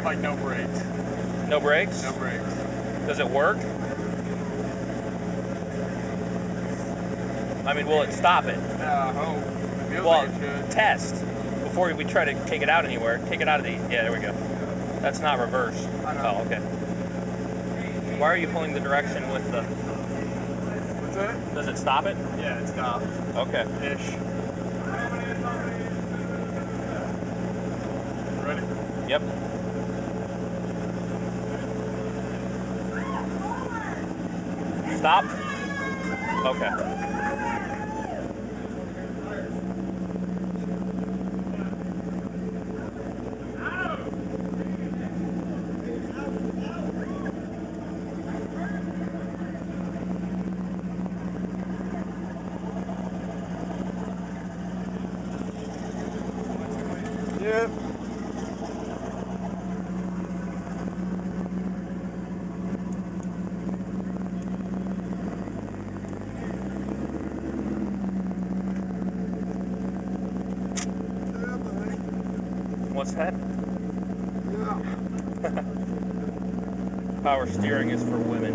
like no brakes. No brakes? No brakes. Does it work? I mean, will it stop it? I hope. It feels Well, like it should. test before we try to take it out anywhere. Take it out of the, yeah, there we go. That's not reverse. I know. Oh, okay. Why are you pulling the direction with the... What's that? Does it stop it? Yeah, it stops. Okay. Ish. Ready? Yep. Stop? Okay. Yep. What's that? Yeah. Power steering is for women.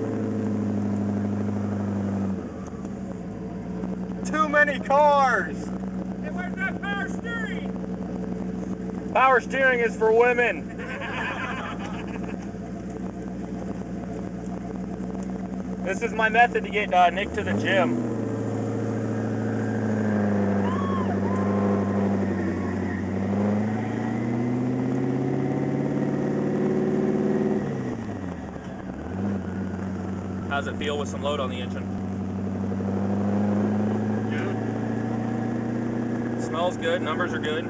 Too many cars! Hey, where's that power steering? Power steering is for women. This is my method to get Nick to the gym. How's it feel with some load on the engine? Good. Smells good, numbers are good.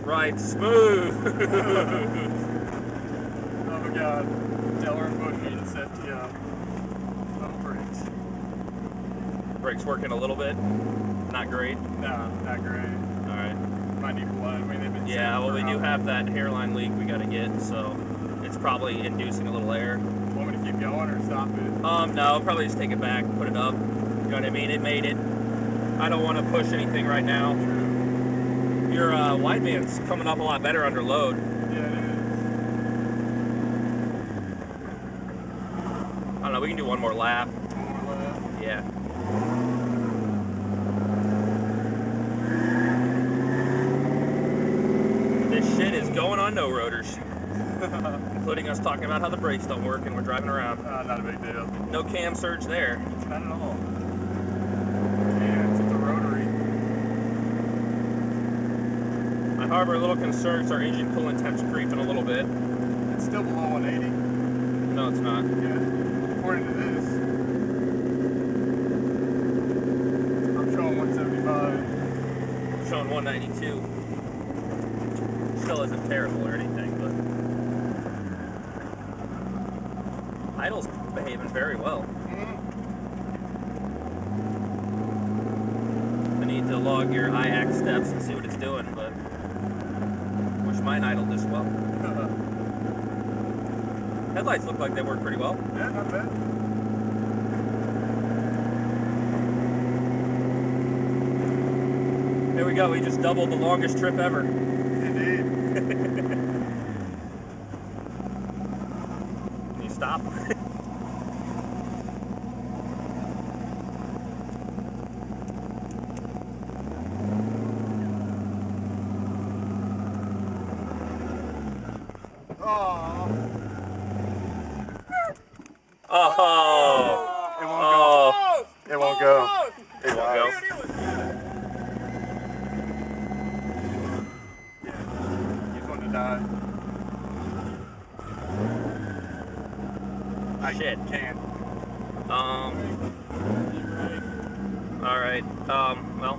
Right, smooth. Oh my god. Delaware bushing set the little brakes. Brakes working a little bit. Not great. No, not great. Alright. Might need blood. I mean, they've been Yeah, well, we do have that hairline leak we gotta get, so it's probably inducing a little air. Want me to keep going or stop it? No, probably just take it back, put it up. You know what I mean? It made it. I don't want to push anything right now. Your wideband's coming up a lot better under load. Yeah, it is. I don't know, we can do one more lap. One more left. Yeah. This shit is going on no rotors. Including us talking about how the brakes don't work and we're driving around. Not a big deal. No cam surge there. Not at all. Yeah, it's just a rotary. I harbor a little concern because our engine coolant temp's creeping a little bit. It's still below 180. No, it's not. Yeah. According to this. I'm showing 175. I'm showing 192. Still isn't terrible or anything, but idle's behaving very well. I need to log your IAC steps and see what it's doing, but wish mine idled this well. Headlights look like they work pretty well. Yeah, not bad. There we go, we just doubled the longest trip ever. Indeed. Can you stop? Oh. It won't go. It won't go. It won't go. Yeah. He's going to die. Shit. Can. Alright, well,